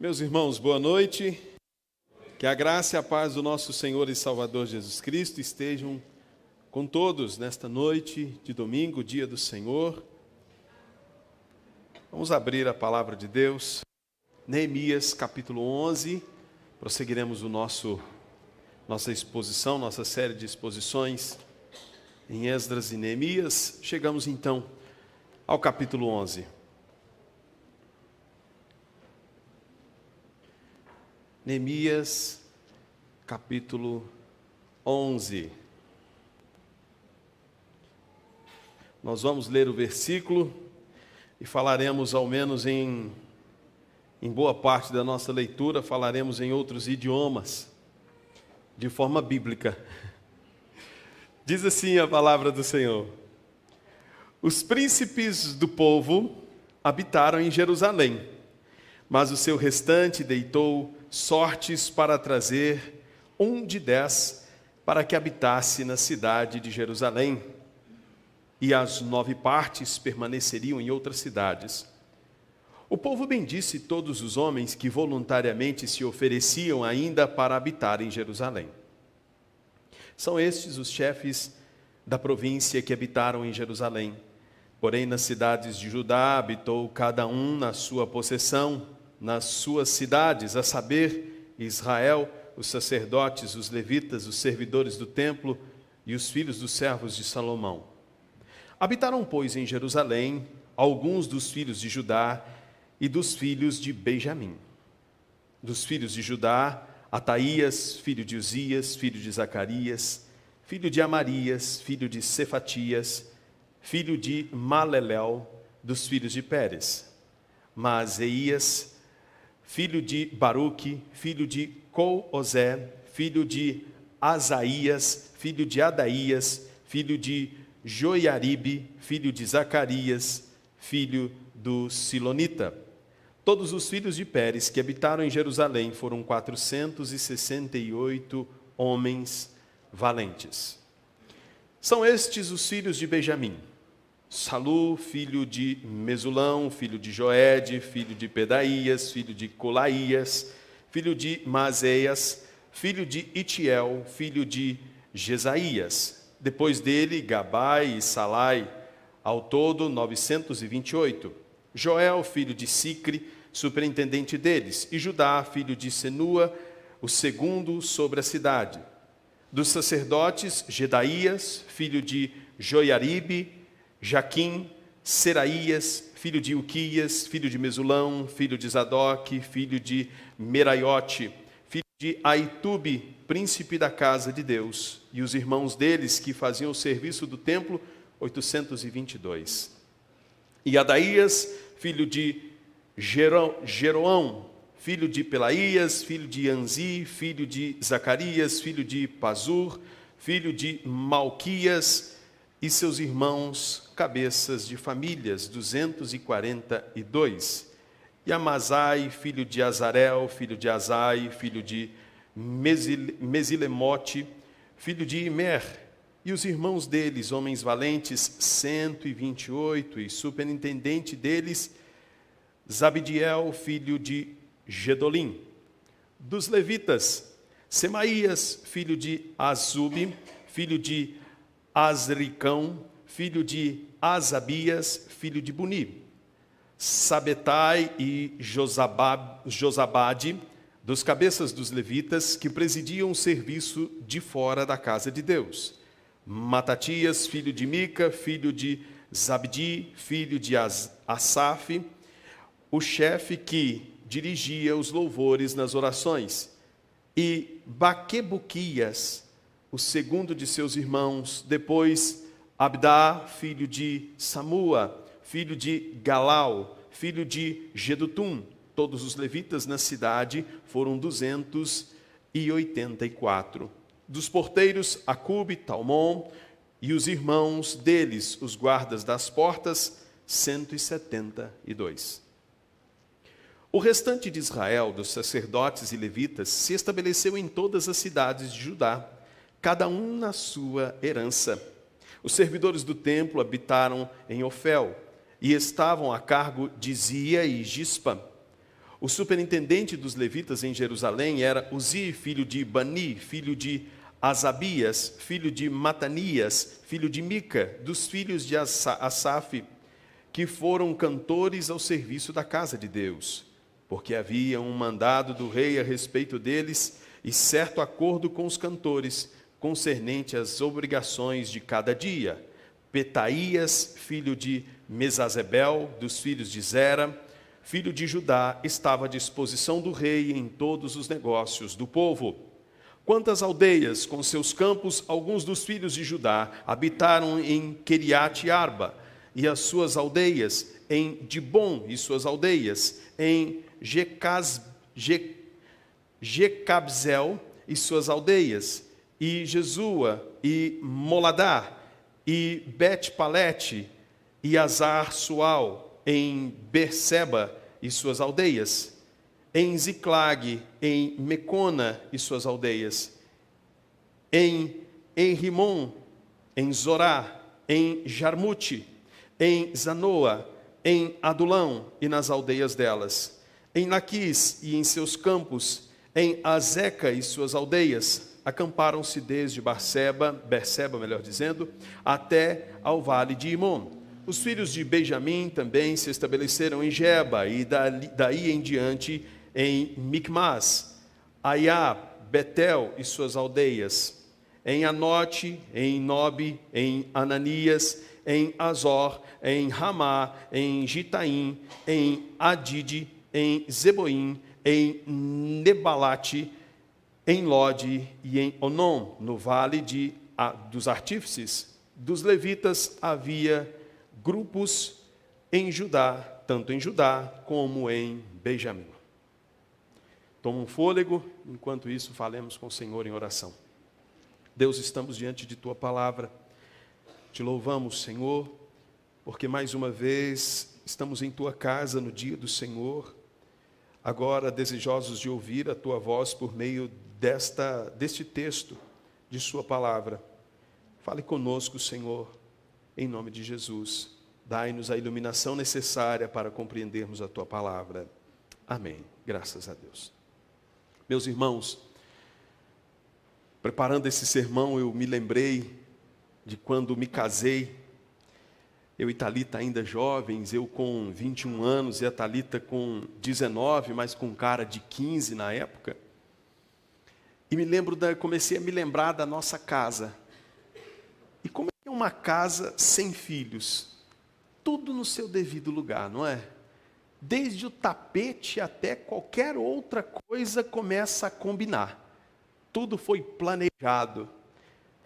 Meus irmãos, boa noite. Que a graça e a paz do nosso Senhor e Salvador Jesus Cristo estejam com todos nesta noite de domingo, dia do Senhor. Vamos abrir a palavra de Deus. Neemias, capítulo 11. Prosseguiremos nossa exposição, nossa série de exposições em Esdras e Neemias. Chegamos então ao capítulo 11. Neemias, capítulo 11. Nós vamos ler o versículo e falaremos, ao menos em boa parte da nossa leitura, falaremos em outros idiomas, de forma bíblica. Diz assim a palavra do Senhor: os príncipes do povo habitaram em Jerusalém, mas o seu restante deitou sortes para trazer 1 de 10 para que habitasse na cidade de Jerusalém, e as 9 partes permaneceriam em outras cidades. O povo bendisse todos os homens que voluntariamente se ofereciam ainda para habitar em Jerusalém. São estes os chefes da província que habitaram em Jerusalém. Porém, nas cidades de Judá habitou cada um na sua possessão, nas suas cidades, a saber, Israel, os sacerdotes, os levitas, os servidores do templo e os filhos dos servos de Salomão. Habitaram, pois, em Jerusalém alguns dos filhos de Judá e dos filhos de Benjamim. Dos filhos de Judá, Ataías, filho de Uzias, filho de Zacarias, filho de Amarias, filho de Cefatias, filho de Malelel, dos filhos de Pérez, Maaseias, filho de Baruque, filho de Coozé, filho de Asaías, filho de Adaías, filho de Joiaribe, filho de Zacarias, filho do Silonita. Todos os filhos de Pérez que habitaram em Jerusalém foram 468 homens valentes. São estes os filhos de Benjamim: Salu, filho de Mesulão, filho de Joede, filho de Pedaías, filho de Colaías, filho de Maaseias, filho de Itiel, filho de Jesaías. Depois dele, Gabai e Salai, ao todo 928. Joel, filho de Sicre, superintendente deles, e Judá, filho de Senua, o segundo sobre a cidade. Dos sacerdotes, Gedaías, filho de Joiaribe, Jaquim, Seraías, filho de Uquias, filho de Mesulão, filho de Zadoque, filho de Meraiote, filho de Aitube, príncipe da casa de Deus, e os irmãos deles que faziam o serviço do templo, 822. E Adaías, filho de Jeroão, filho de Pelaías, filho de Anzi, filho de Zacarias, filho de Pazur, filho de Malquias, e seus irmãos, cabeças de famílias, 242. E Amazai, filho de Azarel, filho de Azai, filho de Mesilemote, filho de Imer, e os irmãos deles, homens valentes, 128, e superintendente deles, Zabdiel, filho de Gedolim. Dos levitas, Semaías, filho de Azube, filho de Azricão, filho de Asabias, filho de Buni. Sabetai e Josabade, dos cabeças dos levitas, que presidiam o serviço de fora da casa de Deus. Matatias, filho de Mica, filho de Zabdi, filho de Asaf, o chefe que dirigia os louvores nas orações. E Baquebuquias, o segundo de seus irmãos. Depois, Abdá, filho de Samua, filho de Galau, filho de Gedutum. Todos os levitas na cidade foram 284. Dos porteiros, Acube, Talmon, e os irmãos deles, os guardas das portas, 172. O restante de Israel, dos sacerdotes e levitas, se estabeleceu em todas as cidades de Judá, cada um na sua herança. Os servidores do templo habitaram em Ofel, e estavam a cargo de Zia e Gispa. O superintendente dos levitas em Jerusalém era Uzi, filho de Bani, filho de Asabias, filho de Matanias, filho de Mica, dos filhos de Asaf, que foram cantores ao serviço da casa de Deus, porque havia um mandado do rei a respeito deles e certo acordo com os cantores, concernente às obrigações de cada dia. Petaías, filho de Mesazebel, dos filhos de Zera, filho de Judá, estava à disposição do rei em todos os negócios do povo. Quantas aldeias com seus campos, alguns dos filhos de Judá habitaram em Queriate Arba, e as suas aldeias, em Dibom e suas aldeias, em Jecabzel e suas aldeias, e Jesua, e Moladá, e Bet-Palete, e Azar-Sual, em Berseba e suas aldeias, em Ziclag, em Mecona e suas aldeias, em Rimon, em Zorá, em Jarmute, em Zanoa, em Adulão e nas aldeias delas, em Laquis e em seus campos, em Azeca e suas aldeias, acamparam-se desde Berseba, melhor dizendo, até ao vale de Imom. Os filhos de Benjamim também se estabeleceram em Geba e daí em diante em Micmas, Aiá, Betel e suas aldeias, em Anote, em Nobe, em Ananias, em Azor, em Ramá, em Gitaim, em Adide, em Zeboim, em Nebalate, em Lode e em Onom, no vale dos artífices. Dos levitas havia grupos em Judá, tanto em Judá como em Benjamim. Toma um fôlego, enquanto isso falemos com o Senhor em oração. Deus, estamos diante de Tua palavra. Te louvamos, Senhor, porque mais uma vez estamos em Tua casa no dia do Senhor, agora desejosos de ouvir a Tua voz por meio deste texto de Sua palavra. Fale conosco, Senhor, em nome de Jesus. Dai-nos a iluminação necessária para compreendermos a Tua palavra. Amém. Graças a Deus. Meus irmãos, preparando esse sermão, eu me lembrei de quando me casei. Eu e Thalita ainda jovens, eu com 21 anos e a Thalita com 19, mas com cara de 15 na época. E comecei a me lembrar da nossa casa. E como é uma casa sem filhos? Tudo no seu devido lugar, não é? Desde o tapete até qualquer outra coisa começa a combinar. Tudo foi planejado.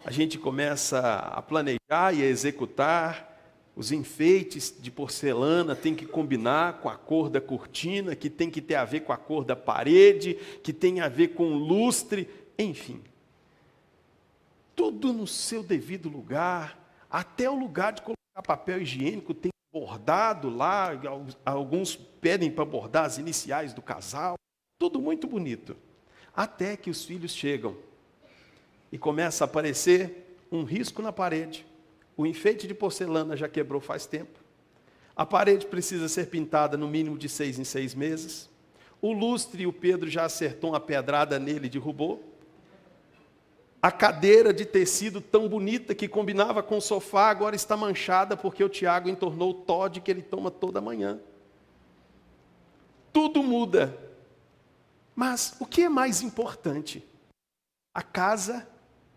A gente começa a planejar e a executar. Os enfeites de porcelana tem que combinar com a cor da cortina, que tem que ter a ver com a cor da parede, que tem a ver com o lustre, enfim. Tudo no seu devido lugar, até o lugar de colocar papel higiênico tem bordado lá, alguns pedem para bordar as iniciais do casal, tudo muito bonito. Até que os filhos chegam e começa a aparecer um risco na parede. O enfeite de porcelana já quebrou faz tempo. A parede precisa ser pintada no mínimo de 6 em 6 meses. O lustre, o Pedro já acertou uma pedrada nele e derrubou. A cadeira de tecido tão bonita que combinava com o sofá agora está manchada porque o Tiago entornou o Toddy que ele toma toda manhã. Tudo muda. Mas o que é mais importante? A casa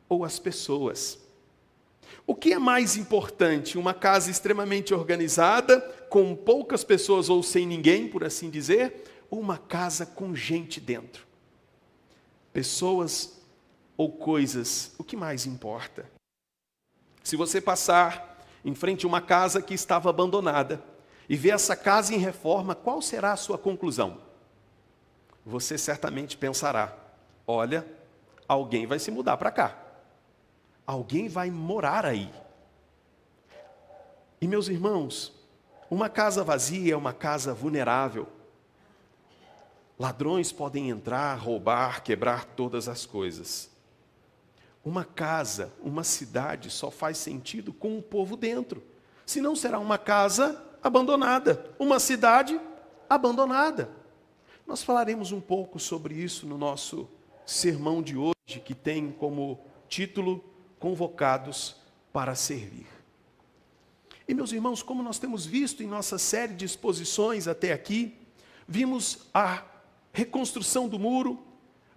ou as pessoas? O que é mais importante? Uma casa extremamente organizada, com poucas pessoas ou sem ninguém, por assim dizer, ou uma casa com gente dentro? Pessoas ou coisas, o que mais importa? Se você passar em frente a uma casa que estava abandonada e ver essa casa em reforma, qual será a sua conclusão? Você certamente pensará: olha, alguém vai se mudar para cá. Alguém vai morar aí. E meus irmãos, uma casa vazia é uma casa vulnerável. Ladrões podem entrar, roubar, quebrar todas as coisas. Uma casa, uma cidade só faz sentido com o povo dentro. Senão será uma casa abandonada, uma cidade abandonada. Nós falaremos um pouco sobre isso no nosso sermão de hoje, que tem como título Convocados para Servir. E meus irmãos, como nós temos visto em nossa série de exposições até aqui, vimos a reconstrução do muro,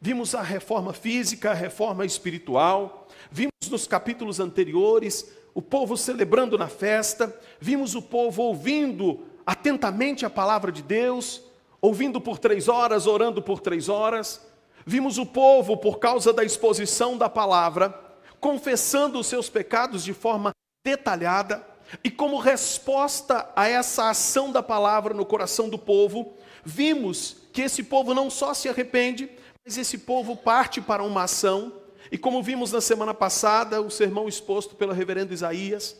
vimos a reforma física, a reforma espiritual, vimos nos capítulos anteriores o povo celebrando na festa, vimos o povo ouvindo atentamente a palavra de Deus, ouvindo por 3 horas, orando por 3 horas, vimos o povo, por causa da exposição da palavra, confessando os seus pecados de forma detalhada, e como resposta a essa ação da palavra no coração do povo, vimos que esse povo não só se arrepende, mas esse povo parte para uma ação, e como vimos na semana passada, o sermão exposto pelo reverendo Isaías,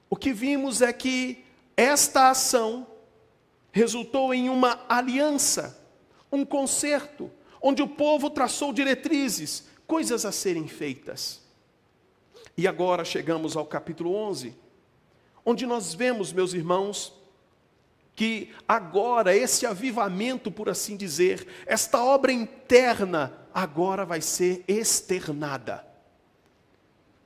o que vimos é que esta ação resultou em uma aliança, um concerto, onde o povo traçou diretrizes, coisas a serem feitas. E agora chegamos ao capítulo 11, onde nós vemos, meus irmãos, que agora esse avivamento, por assim dizer, esta obra interna, agora vai ser externada.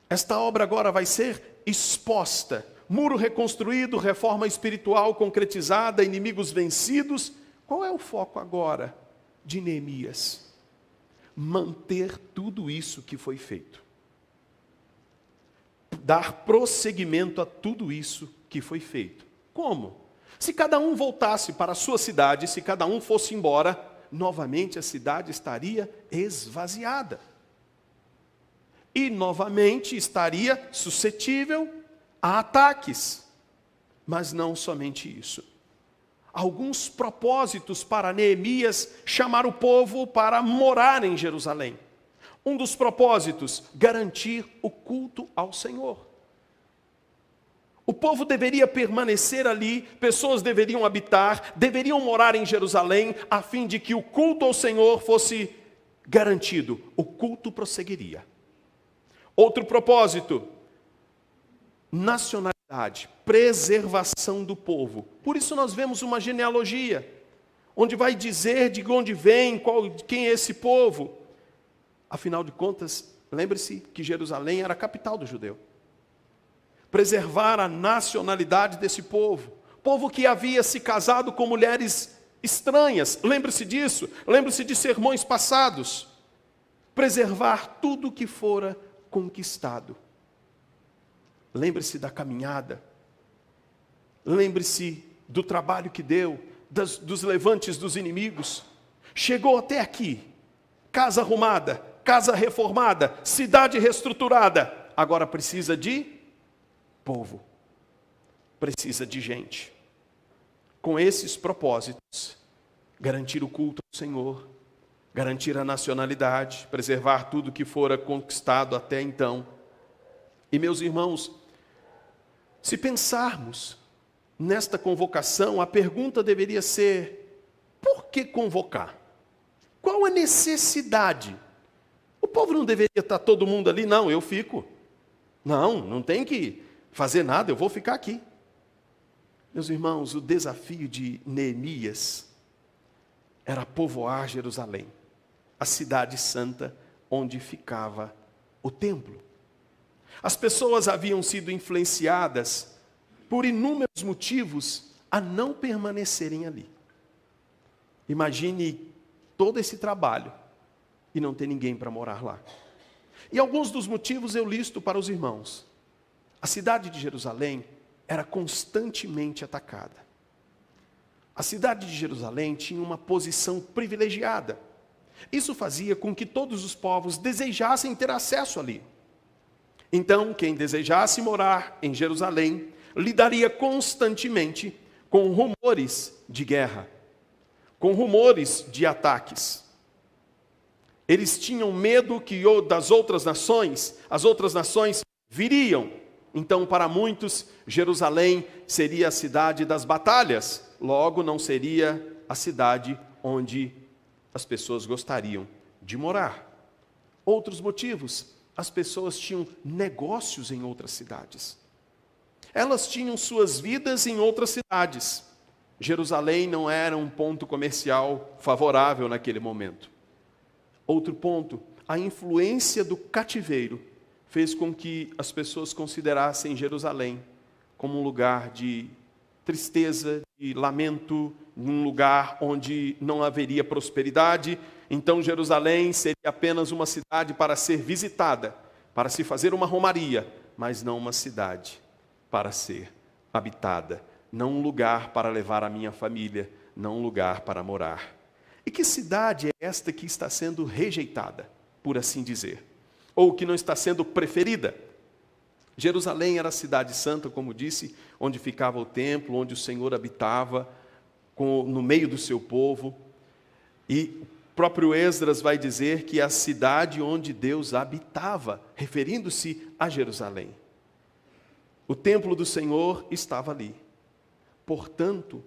Esta obra agora vai ser exposta. Muro reconstruído, reforma espiritual concretizada, inimigos vencidos. Qual é o foco agora de Neemias? Manter tudo isso que foi feito. Dar prosseguimento a tudo isso que foi feito. Como? Se cada um voltasse para a sua cidade, se cada um fosse embora, novamente a cidade estaria esvaziada. E novamente estaria suscetível a ataques. Mas não somente isso. Alguns propósitos para Neemias chamar o povo para morar em Jerusalém. Um dos propósitos, garantir o culto ao Senhor. O povo deveria permanecer ali, pessoas deveriam habitar, deveriam morar em Jerusalém, a fim de que o culto ao Senhor fosse garantido. O culto prosseguiria. Outro propósito, nacionalidade, preservação do povo. Por isso nós vemos uma genealogia, onde vai dizer de onde vem, quem é esse povo. Afinal de contas, lembre-se que Jerusalém era a capital do judeu. Preservar a nacionalidade desse povo. Povo que havia se casado com mulheres estranhas. Lembre-se disso. Lembre-se de sermões passados. Preservar tudo que fora conquistado. Lembre-se da caminhada. Lembre-se do trabalho que deu, dos levantes dos inimigos. Chegou até aqui. Casa arrumada, casa reformada, cidade reestruturada. Agora precisa de povo. Precisa de gente. Com esses propósitos, garantir o culto ao Senhor, garantir a nacionalidade, preservar tudo que fora conquistado até então. E meus irmãos, se pensarmos nesta convocação, a pergunta deveria ser: por que convocar? Qual a necessidade? O povo não deveria estar todo mundo ali? Não, eu fico. Não tem que fazer nada, eu vou ficar aqui. Meus irmãos, o desafio de Neemias era povoar Jerusalém, a cidade santa onde ficava o templo. As pessoas haviam sido influenciadas por inúmeros motivos a não permanecerem ali. Imagine todo esse trabalho e não ter ninguém para morar lá. E alguns dos motivos eu listo para os irmãos. A cidade de Jerusalém era constantemente atacada. A cidade de Jerusalém tinha uma posição privilegiada. Isso fazia com que todos os povos desejassem ter acesso ali. Então, quem desejasse morar em Jerusalém, lidaria constantemente com rumores de guerra, com rumores de ataques. Eles tinham medo que das outras nações, as outras nações viriam. Então, para muitos, Jerusalém seria a cidade das batalhas, logo não seria a cidade onde as pessoas gostariam de morar. Outros motivos, as pessoas tinham negócios em outras cidades. Elas tinham suas vidas em outras cidades. Jerusalém não era um ponto comercial favorável naquele momento. Outro ponto, a influência do cativeiro fez com que as pessoas considerassem Jerusalém como um lugar de tristeza, de lamento, um lugar onde não haveria prosperidade. Então Jerusalém seria apenas uma cidade para ser visitada, para se fazer uma romaria, mas não uma cidade para ser habitada, não um lugar para levar a minha família, não um lugar para morar. E que cidade é esta que está sendo rejeitada, por assim dizer, ou que não está sendo preferida? Jerusalém era a cidade santa, como disse, onde ficava o templo, onde o Senhor habitava, no meio do seu povo. E o próprio Esdras vai dizer que é a cidade onde Deus habitava, referindo-se a Jerusalém. O templo do Senhor estava ali. Portanto,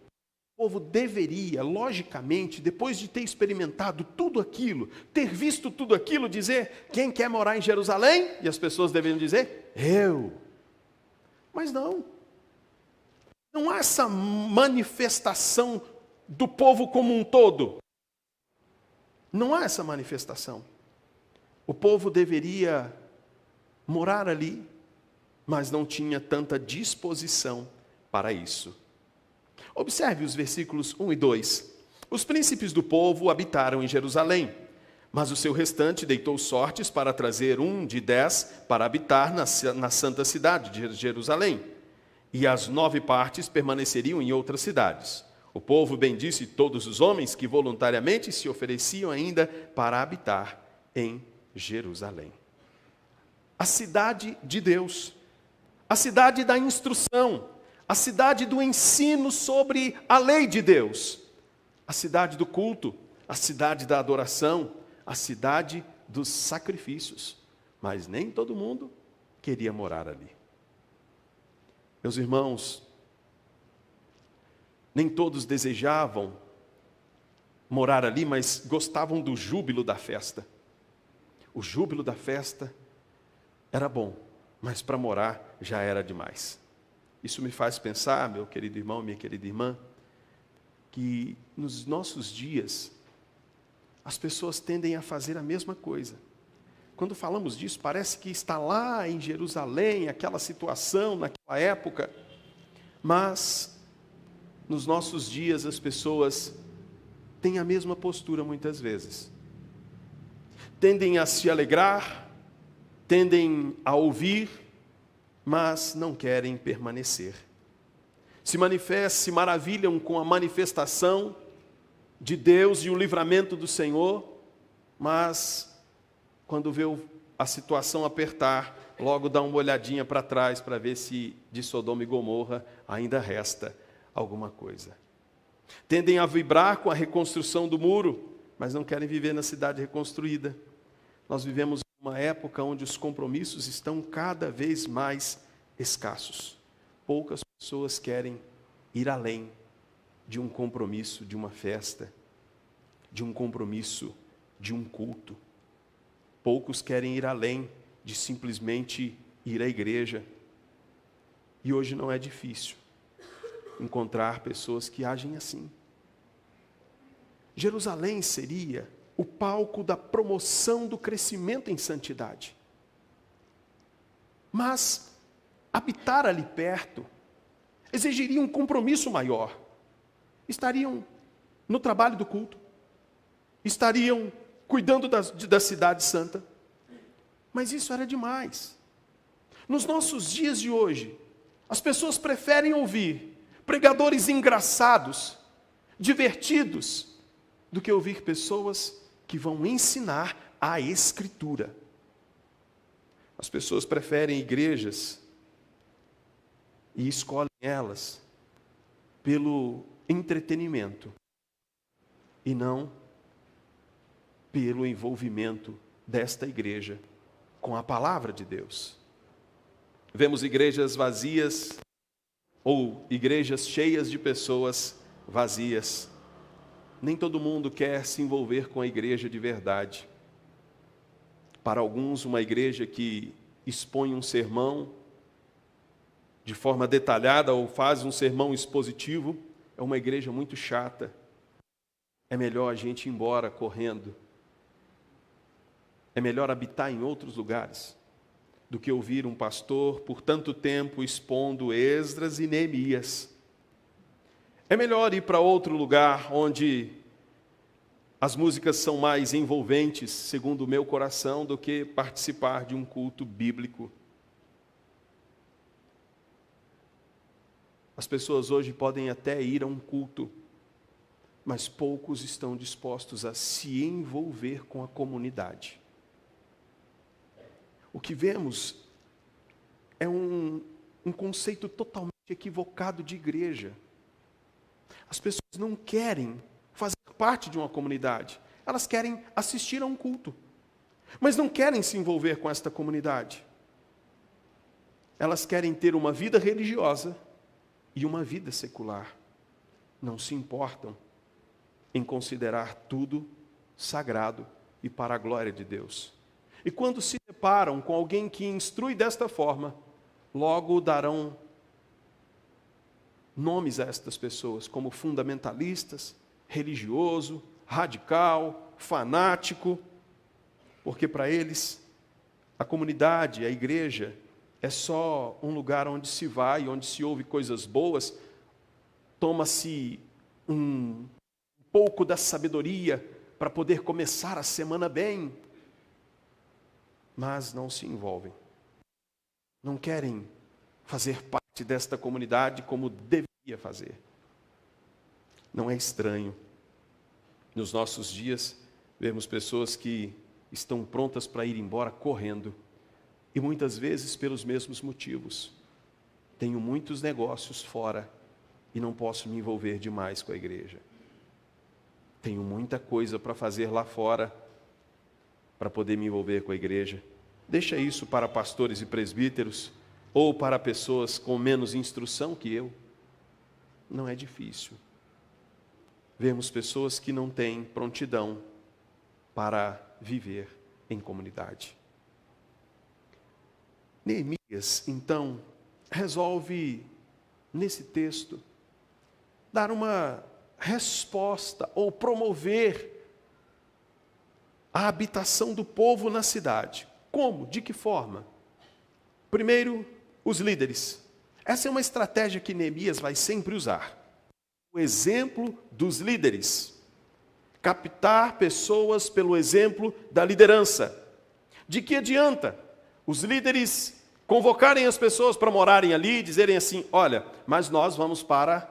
o povo deveria, logicamente, depois de ter experimentado tudo aquilo, ter visto tudo aquilo, dizer: quem quer morar em Jerusalém? E as pessoas deveriam dizer: eu. Mas não há essa manifestação do povo como um todo. Não há essa manifestação. O povo deveria morar ali, mas não tinha tanta disposição para isso. Observe os versículos 1 e 2. Os príncipes do povo habitaram em Jerusalém, mas o seu restante deitou sortes para trazer 1 de 10 para habitar na santa cidade de Jerusalém, e as 9 partes permaneceriam em outras cidades. O povo bendisse todos os homens que voluntariamente se ofereciam ainda para habitar em Jerusalém. A cidade de Deus, a cidade da instrução, a cidade do ensino sobre a lei de Deus, a cidade do culto, a cidade da adoração, a cidade dos sacrifícios. Mas nem todo mundo queria morar ali. Meus irmãos, nem todos desejavam morar ali, mas gostavam do júbilo da festa. O júbilo da festa era bom, mas para morar já era demais. Isso me faz pensar, meu querido irmão, minha querida irmã, que nos nossos dias, as pessoas tendem a fazer a mesma coisa. Quando falamos disso, parece que está lá em Jerusalém, aquela situação, naquela época, mas nos nossos dias as pessoas têm a mesma postura muitas vezes. Tendem a se alegrar, tendem a ouvir, mas não querem permanecer. Se maravilham com a manifestação de Deus e o livramento do Senhor, mas quando vê a situação apertar, logo dá uma olhadinha para trás para ver se de Sodoma e Gomorra ainda resta alguma coisa. Tendem a vibrar com a reconstrução do muro, mas não querem viver na cidade reconstruída. Nós vivemos uma época onde os compromissos estão cada vez mais escassos. Poucas pessoas querem ir além de um compromisso, de uma festa, de um compromisso, de um culto. Poucos querem ir além de simplesmente ir à igreja. E hoje não é difícil encontrar pessoas que agem assim. Jerusalém seria o palco da promoção do crescimento em santidade. Mas habitar ali perto exigiria um compromisso maior. Estariam no trabalho do culto, estariam cuidando da cidade santa, mas isso era demais. Nos nossos dias de hoje, as pessoas preferem ouvir pregadores engraçados, divertidos, do que ouvir pessoas que vão ensinar a Escritura. As pessoas preferem igrejas e escolhem elas pelo entretenimento e não pelo envolvimento desta igreja com a palavra de Deus. Vemos igrejas vazias ou igrejas cheias de pessoas vazias. Nem todo mundo quer se envolver com a igreja de verdade. Para alguns, uma igreja que expõe um sermão de forma detalhada ou faz um sermão expositivo é uma igreja muito chata, é melhor a gente ir embora correndo. É melhor habitar em outros lugares do que ouvir um pastor por tanto tempo expondo Esdras e Neemias. É melhor ir para outro lugar onde as músicas são mais envolventes, segundo o meu coração, do que participar de um culto bíblico. As pessoas hoje podem até ir a um culto, mas poucos estão dispostos a se envolver com a comunidade. O que vemos é um conceito totalmente equivocado de igreja. As pessoas não querem fazer parte de uma comunidade. Elas querem assistir a um culto, mas não querem se envolver com esta comunidade. Elas querem ter uma vida religiosa e uma vida secular. Não se importam em considerar tudo sagrado e para a glória de Deus. E quando se deparam com alguém que instrui desta forma, logo darão nomes a estas pessoas como fundamentalistas, religioso, radical, fanático, porque para eles a comunidade, a igreja, é só um lugar onde se vai, onde se ouve coisas boas, toma-se um pouco da sabedoria para poder começar a semana bem, mas não se envolvem. Não querem fazer parte desta comunidade como deveria fazer. Não é estranho. Nos nossos dias, vemos pessoas que estão prontas para ir embora correndo. E muitas vezes pelos mesmos motivos. Tenho muitos negócios fora e não posso me envolver demais com a igreja. Tenho muita coisa para fazer lá fora para poder me envolver com a igreja. Deixa isso para pastores e presbíteros ou para pessoas com menos instrução que eu. Não é difícil. Vemos pessoas que não têm prontidão para viver em comunidade. Neemias, então, resolve, nesse texto, dar uma resposta ou promover a habitação do povo na cidade. Como? De que forma? Primeiro, os líderes. Essa é uma estratégia que Neemias vai sempre usar. O exemplo dos líderes. Captar pessoas pelo exemplo da liderança. De que adianta os líderes convocarem as pessoas para morarem ali e dizerem assim: olha, mas nós vamos para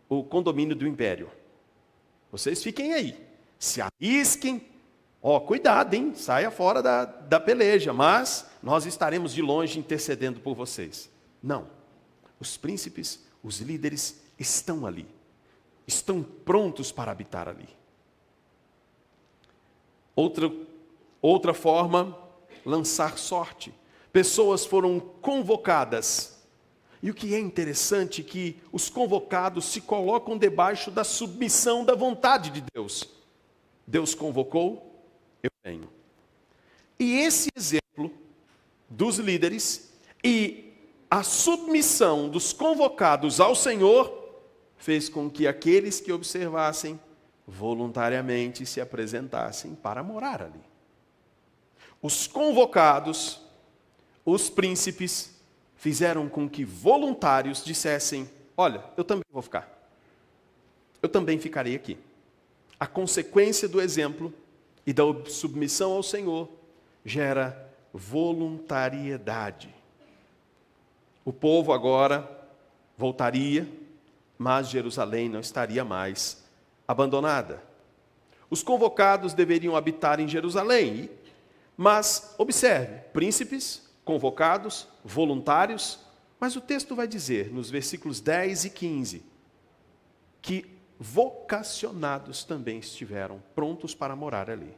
o condomínio do império. Vocês fiquem aí, se arrisquem, cuidado, hein? Saia fora da peleja, mas nós estaremos de longe intercedendo por vocês. Não, os príncipes, os líderes estão ali, estão prontos para habitar ali. Outra forma, lançar sorte. Pessoas foram convocadas. E o que é interessante é que os convocados se colocam debaixo da submissão da vontade de Deus. Deus convocou, eu venho. E esse exemplo dos líderes e a submissão dos convocados ao Senhor fez com que aqueles que observassem voluntariamente se apresentassem para morar ali. Os convocados, os príncipes, fizeram com que voluntários dissessem: olha, eu também vou ficar. Eu também ficarei aqui. A consequência do exemplo e da submissão ao Senhor gera voluntariedade. O povo agora voltaria, mas Jerusalém não estaria mais abandonada. Os convocados deveriam habitar em Jerusalém, mas observe, príncipes, convocados, voluntários, mas o texto vai dizer, nos versículos 10 e 15, que vocacionados também estiveram prontos para morar ali.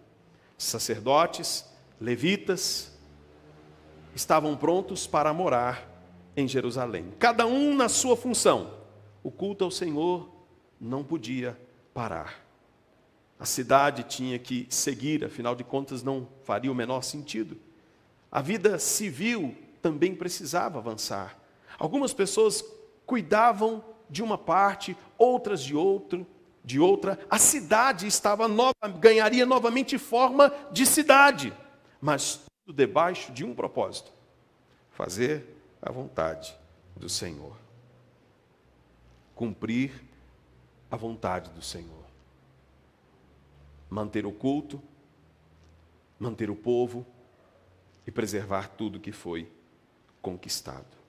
Sacerdotes, levitas, estavam prontos para morar em Jerusalém. Cada um na sua função. O culto ao Senhor não podia parar. A cidade tinha que seguir, afinal de contas não faria o menor sentido. A vida civil também precisava avançar. Algumas pessoas cuidavam de uma parte, outras de outra. A cidade ganharia novamente forma de cidade, mas tudo debaixo de um propósito: fazer a vontade do Senhor. Cumprir a vontade do Senhor. Manter o culto, manter o povo e preservar tudo que foi conquistado.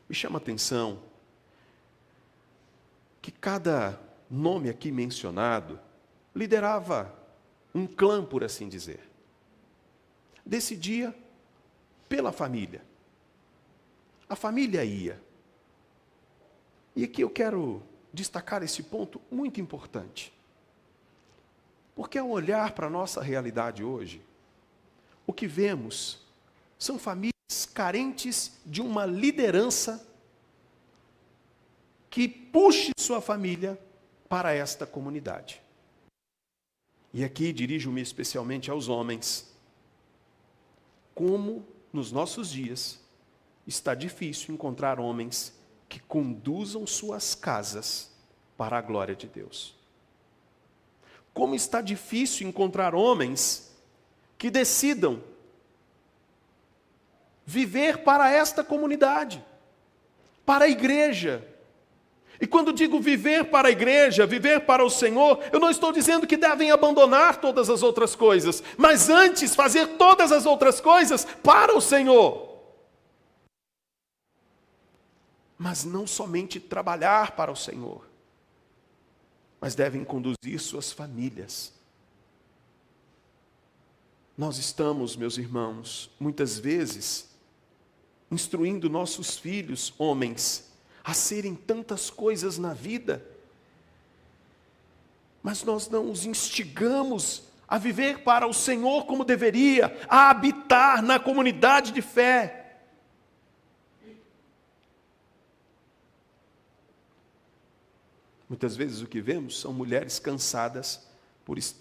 Me chama a atenção que cada nome aqui mencionado liderava um clã, por assim dizer. Decidia pela família. A família ia. E aqui eu quero destacar esse ponto muito importante. Porque ao olhar para a nossa realidade hoje, o que vemos são famílias carentes de uma liderança que puxe sua família para esta comunidade. E aqui dirijo-me especialmente aos homens. Como nos nossos dias está difícil encontrar homens que conduzam suas casas para a glória de Deus. Como está difícil encontrar homens que decidam viver para esta comunidade, para a igreja. E quando digo viver para a igreja, viver para o Senhor, eu não estou dizendo que devem abandonar todas as outras coisas, mas antes fazer todas as outras coisas para o Senhor. Mas não somente trabalhar para o Senhor, mas devem conduzir suas famílias. Nós estamos, meus irmãos, muitas vezes, instruindo nossos filhos, homens, a serem tantas coisas na vida, mas nós não os instigamos a viver para o Senhor como deveria, a habitar na comunidade de fé. Muitas vezes o que vemos são mulheres cansadas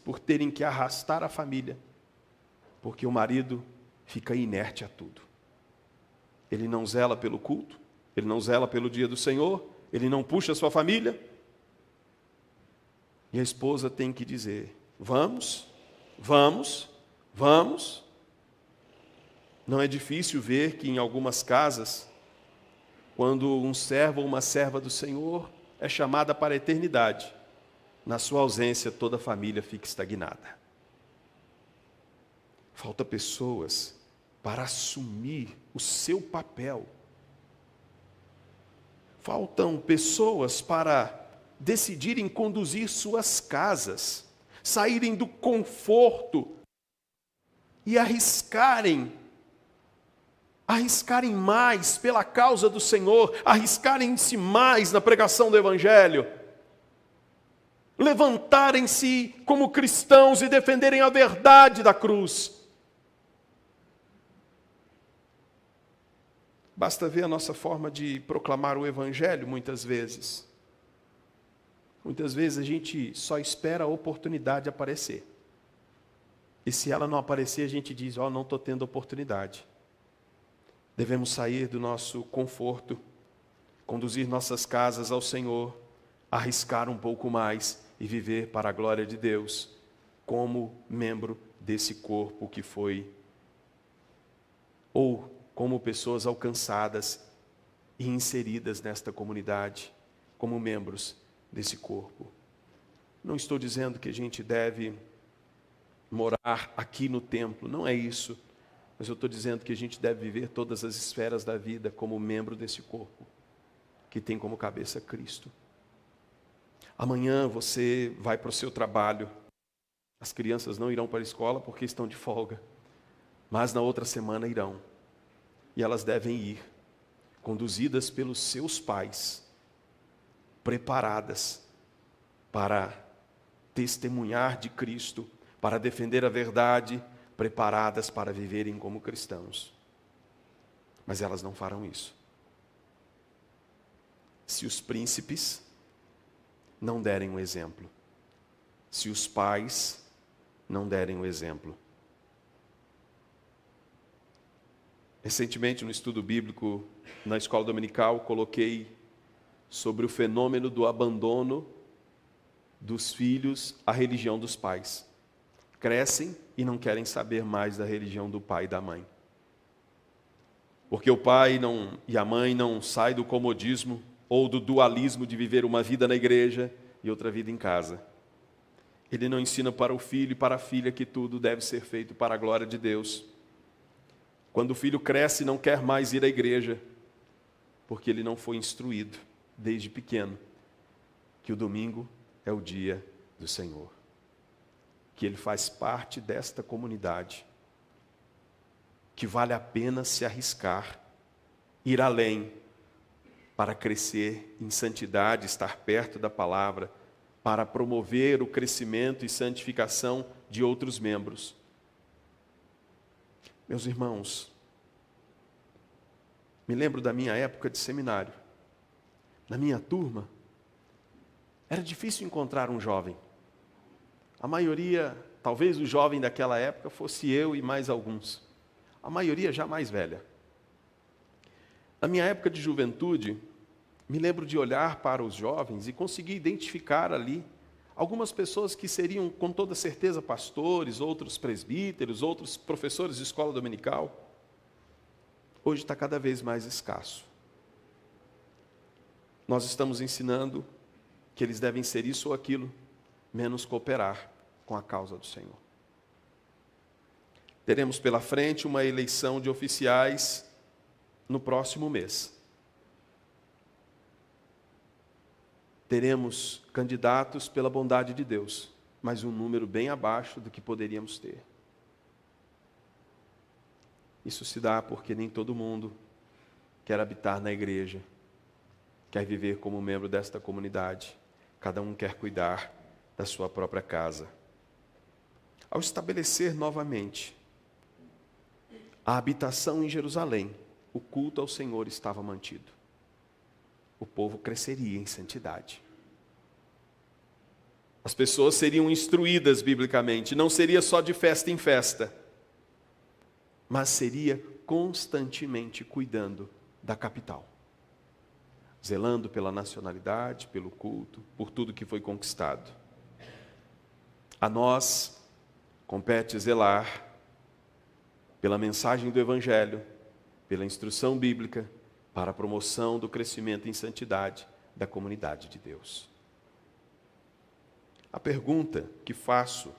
por terem que arrastar a família, porque o marido fica inerte a tudo. Ele não zela pelo culto, ele não zela pelo dia do Senhor, ele não puxa a sua família. E a esposa tem que dizer: vamos, vamos, vamos. Não é difícil ver que em algumas casas, quando um servo ou uma serva do Senhor é chamada para a eternidade, na sua ausência toda a família fica estagnada. Falta pessoas para assumir o seu papel. Faltam pessoas para decidirem conduzir suas casas, saírem do conforto e arriscarem mais pela causa do Senhor, arriscarem-se mais na pregação do Evangelho, levantarem-se como cristãos e defenderem a verdade da cruz. Basta ver a nossa forma de proclamar o Evangelho muitas vezes. Muitas vezes a gente só espera a oportunidade aparecer. E se ela não aparecer, a gente diz: não estou tendo oportunidade. Devemos sair do nosso conforto, conduzir nossas casas ao Senhor, arriscar um pouco mais e viver para a glória de Deus, como membro desse corpo que foi, ou como pessoas alcançadas e inseridas nesta comunidade, como membros desse corpo. Não estou dizendo que a gente deve morar aqui no templo, não é isso. Mas eu estou dizendo que a gente deve viver todas as esferas da vida como membro desse corpo, que tem como cabeça Cristo. Amanhã você vai para o seu trabalho. As crianças não irão para a escola porque estão de folga, mas na outra semana irão. E elas devem ir, conduzidas pelos seus pais, preparadas para testemunhar de Cristo, para defender a verdade, preparadas para viverem como cristãos. Mas elas não farão isso se os príncipes não derem um exemplo, se os pais não derem um exemplo. Recentemente, no estudo bíblico, na escola dominical, coloquei sobre o fenômeno do abandono dos filhos à religião dos pais. Crescem e não querem saber mais da religião do pai e da mãe. Porque o pai e a mãe não saem do comodismo ou do dualismo de viver uma vida na igreja e outra vida em casa. Ele não ensina para o filho e para a filha que tudo deve ser feito para a glória de Deus. Quando o filho cresce, não quer mais ir à igreja, porque ele não foi instruído desde pequeno que o domingo é o dia do Senhor, que ele faz parte desta comunidade, que vale a pena se arriscar, ir além, para crescer em santidade, estar perto da palavra, para promover o crescimento e santificação de outros membros. Meus irmãos, me lembro da minha época de seminário. Na minha turma, era difícil encontrar um jovem. A maioria, talvez o jovem daquela época fosse eu e mais alguns. A maioria já mais velha. Na minha época de juventude, me lembro de olhar para os jovens e conseguir identificar ali algumas pessoas que seriam com toda certeza pastores, outros presbíteros, outros professores de escola dominical. Hoje está cada vez mais escasso. Nós estamos ensinando que eles devem ser isso ou aquilo, menos cooperar com a causa do Senhor. Teremos pela frente uma eleição de oficiais no próximo mês. Teremos candidatos pela bondade de Deus, mas um número bem abaixo do que poderíamos ter. Isso se dá porque nem todo mundo quer habitar na igreja, quer viver como membro desta comunidade. Cada um quer cuidar da sua própria casa. Ao estabelecer novamente a habitação em Jerusalém, o culto ao Senhor estava mantido. O povo cresceria em santidade. As pessoas seriam instruídas biblicamente, não seria só de festa em festa, mas seria constantemente cuidando da capital, zelando pela nacionalidade, pelo culto, por tudo que foi conquistado. A nós compete zelar pela mensagem do Evangelho, pela instrução bíblica, para a promoção do crescimento em santidade da comunidade de Deus. A pergunta que faço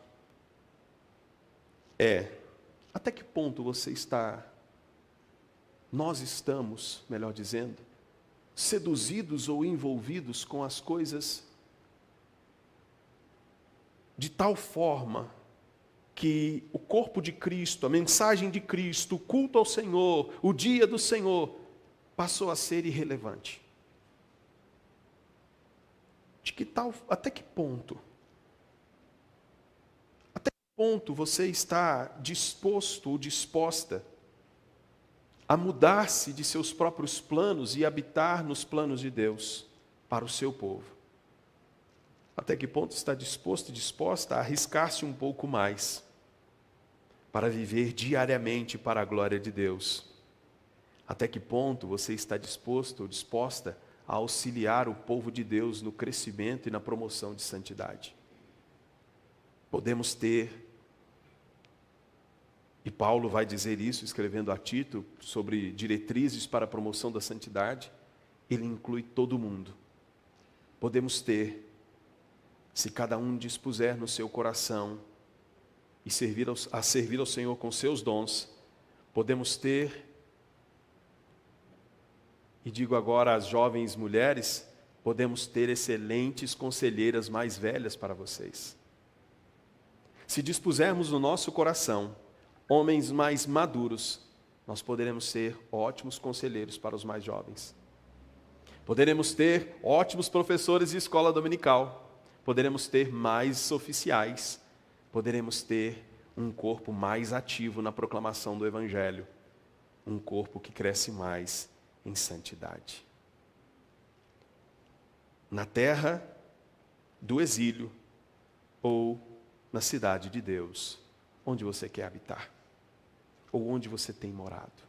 é: até que ponto nós estamos, melhor dizendo, seduzidos ou envolvidos com as coisas de tal forma que o corpo de Cristo, a mensagem de Cristo, o culto ao Senhor, o dia do Senhor, passou a ser irrelevante? Até que ponto? Até que ponto você está disposto ou disposta a mudar-se de seus próprios planos e habitar nos planos de Deus para o seu povo? Até que ponto está disposto e disposta a arriscar-se um pouco mais para viver diariamente para a glória de Deus? Até que ponto você está disposto ou disposta a auxiliar o povo de Deus no crescimento e na promoção de santidade? Podemos ter, e Paulo vai dizer isso escrevendo a Tito sobre diretrizes para a promoção da santidade, ele inclui todo mundo. Podemos ter, se cada um dispuser no seu coração e servir ao Senhor com seus dons, podemos ter, e digo agora às jovens mulheres, podemos ter excelentes conselheiras mais velhas para vocês. Se dispusermos no nosso coração homens mais maduros, nós poderemos ser ótimos conselheiros para os mais jovens. Poderemos ter ótimos professores de escola dominical. Poderemos ter mais oficiais. Poderemos ter um corpo mais ativo na proclamação do Evangelho. Um corpo que cresce mais em santidade. Na terra do exílio ou na cidade de Deus, onde você quer habitar? Ou onde você tem morado?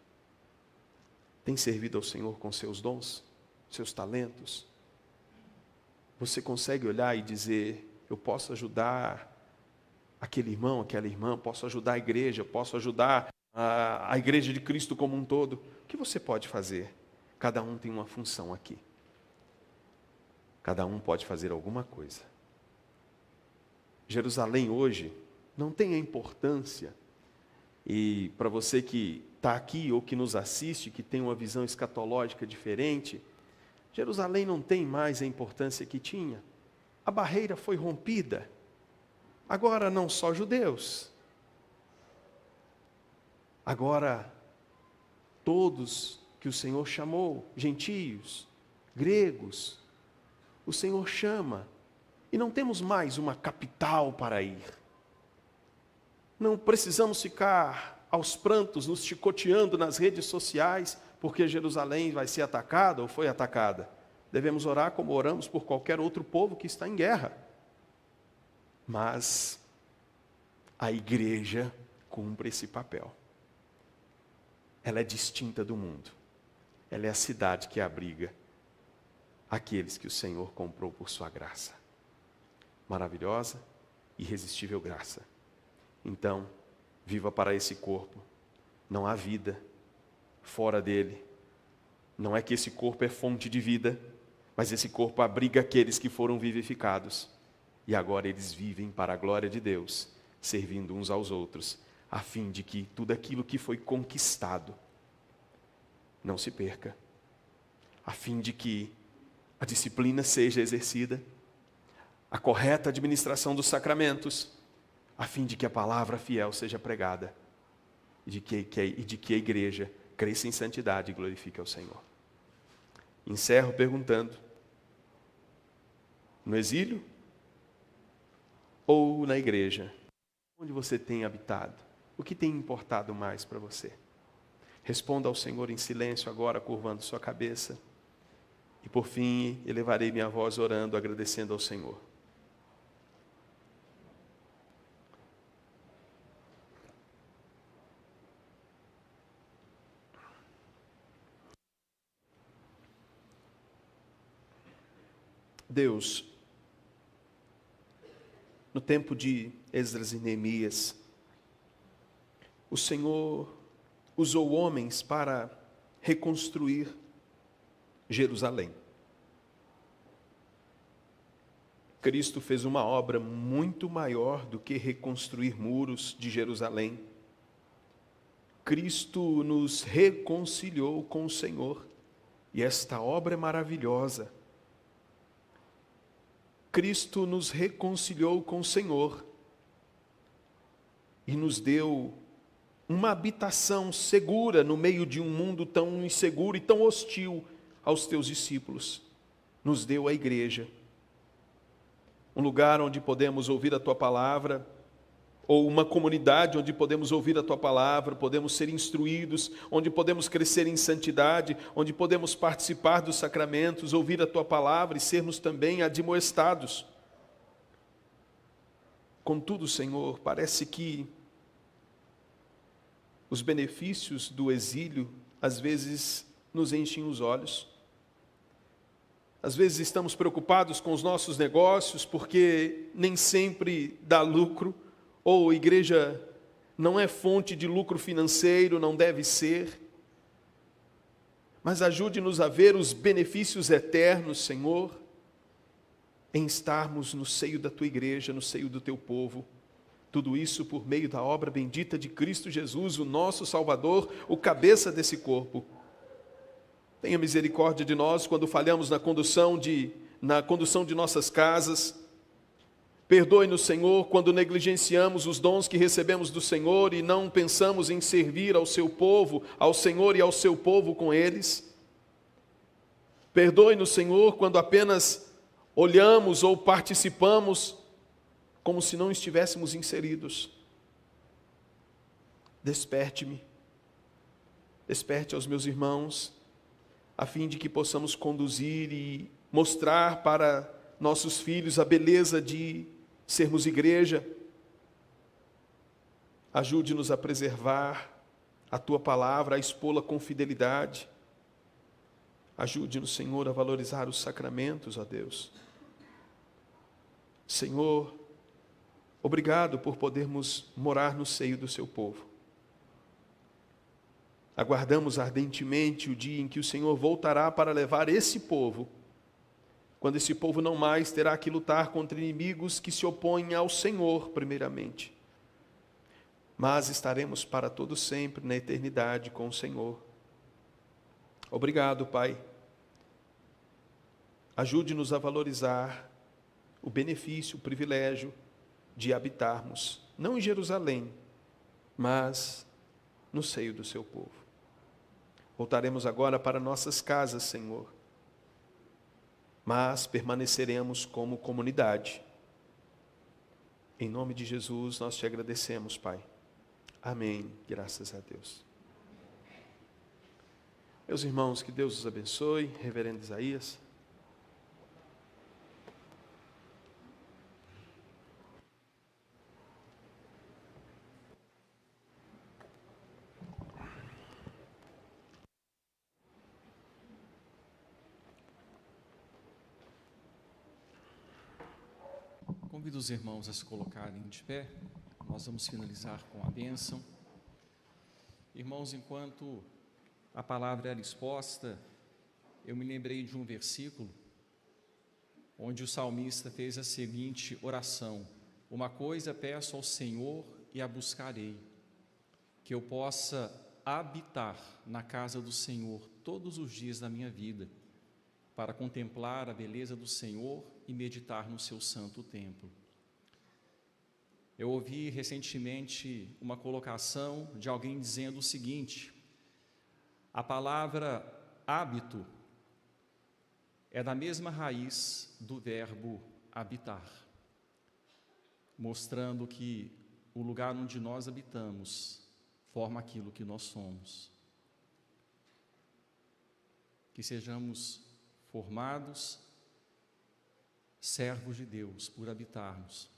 Tem servido ao Senhor com seus dons, seus talentos, Você consegue olhar e dizer: eu posso ajudar aquele irmão, aquela irmã, posso ajudar a igreja, posso ajudar a igreja de Cristo como um todo? O que você pode fazer? Cada um tem uma função aqui. Cada um pode fazer alguma coisa. Jerusalém hoje não tem a importância, e para você que está aqui ou que nos assiste, que tem uma visão escatológica diferente, Jerusalém não tem mais a importância que tinha. A barreira foi rompida. Agora não só judeus. Agora todos que o Senhor chamou, gentios, gregos, o Senhor chama. E não temos mais uma capital para ir. Não precisamos ficar aos prantos, nos chicoteando nas redes sociais, porque Jerusalém vai ser atacada ou foi atacada. Devemos orar como oramos por qualquer outro povo que está em guerra. Mas a igreja cumpre esse papel. Ela é distinta do mundo. Ela é a cidade que abriga aqueles que o Senhor comprou por sua graça. Maravilhosa, irresistível graça. Então, viva para esse corpo. Não há vida fora dele. Não é que esse corpo é fonte de vida, mas esse corpo abriga aqueles que foram vivificados. E agora eles vivem para a glória de Deus, servindo uns aos outros, a fim de que tudo aquilo que foi conquistado não se perca. A fim de que a disciplina seja exercida, a correta administração dos sacramentos, a fim de que a palavra fiel seja pregada e de que a igreja cresça em santidade e glorifique ao Senhor. Encerro perguntando: no exílio ou na igreja? Onde você tem habitado? O que tem importado mais para você? Responda ao Senhor em silêncio agora, curvando sua cabeça. E por fim, elevarei minha voz orando, agradecendo ao Senhor. Deus, no tempo de Esdras e Neemias, o Senhor usou homens para reconstruir Jerusalém. Cristo fez uma obra muito maior do que reconstruir muros de Jerusalém. Cristo nos reconciliou com o Senhor, e esta obra é maravilhosa. Cristo nos reconciliou com o Senhor e nos deu uma habitação segura no meio de um mundo tão inseguro e tão hostil aos teus discípulos. Nos deu a igreja, um lugar onde podemos ouvir a tua palavra, ou uma comunidade onde podemos ouvir a tua palavra, podemos ser instruídos, onde podemos crescer em santidade, onde podemos participar dos sacramentos, ouvir a tua palavra e sermos também admoestados. Contudo, Senhor, parece que os benefícios do exílio às vezes nos enchem os olhos. Às vezes estamos preocupados com os nossos negócios porque nem sempre dá lucro, ou a igreja não é fonte de lucro financeiro, não deve ser. Mas ajude-nos a ver os benefícios eternos, Senhor, em estarmos no seio da tua igreja, no seio do teu povo. Tudo isso por meio da obra bendita de Cristo Jesus, o nosso Salvador, o cabeça desse corpo. Tenha misericórdia de nós quando falhamos na condução de nossas casas. Perdoe-nos, Senhor, quando negligenciamos os dons que recebemos do Senhor e não pensamos em servir ao seu povo, ao Senhor e ao seu povo com eles. Perdoe-nos, Senhor, quando apenas olhamos ou participamos como se não estivéssemos inseridos. Desperte-me, desperte aos meus irmãos, a fim de que possamos conduzir e mostrar para nossos filhos a beleza de sermos igreja. Ajude-nos a preservar a tua palavra, a expô-la com fidelidade. Ajude-nos, Senhor, a valorizar os sacramentos, ó Deus. Senhor, obrigado por podermos morar no seio do seu povo. Aguardamos ardentemente o dia em que o Senhor voltará para levar esse povo, quando esse povo não mais terá que lutar contra inimigos que se opõem ao Senhor, primeiramente, mas estaremos para todo sempre na eternidade com o Senhor. Obrigado, Pai. Ajude-nos a valorizar o benefício, o privilégio de habitarmos, não em Jerusalém, mas no seio do seu povo. Voltaremos agora para nossas casas, Senhor, mas permaneceremos como comunidade. Em nome de Jesus, nós te agradecemos, Pai. Amém. Graças a Deus. Meus irmãos, que Deus os abençoe. Reverendo Isaías. Convido os irmãos a se colocarem de pé. Nós vamos finalizar com a bênção. Irmãos, enquanto a palavra era exposta, eu me lembrei de um versículo onde o salmista fez a seguinte oração: uma coisa peço ao Senhor e a buscarei, que eu possa habitar na casa do Senhor todos os dias da minha vida, para contemplar a beleza do Senhor e meditar no seu santo templo. Eu ouvi recentemente uma colocação de alguém dizendo o seguinte: a palavra hábito é da mesma raiz do verbo habitar, mostrando que o lugar onde nós habitamos forma aquilo que nós somos. Que sejamos formados servos de Deus por habitarmos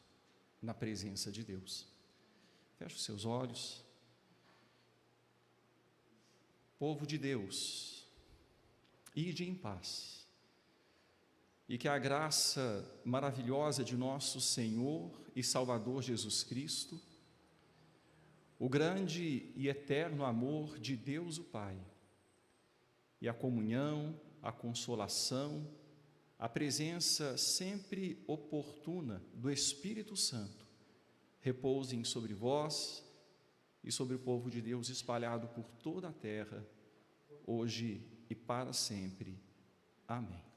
na presença de Deus. Feche os seus olhos. Povo de Deus, ide em paz, e que a graça maravilhosa de nosso Senhor e Salvador Jesus Cristo, o grande e eterno amor de Deus o Pai, e a comunhão, a consolação, a presença sempre oportuna do Espírito Santo repousem sobre vós e sobre o povo de Deus espalhado por toda a terra, hoje e para sempre. Amém.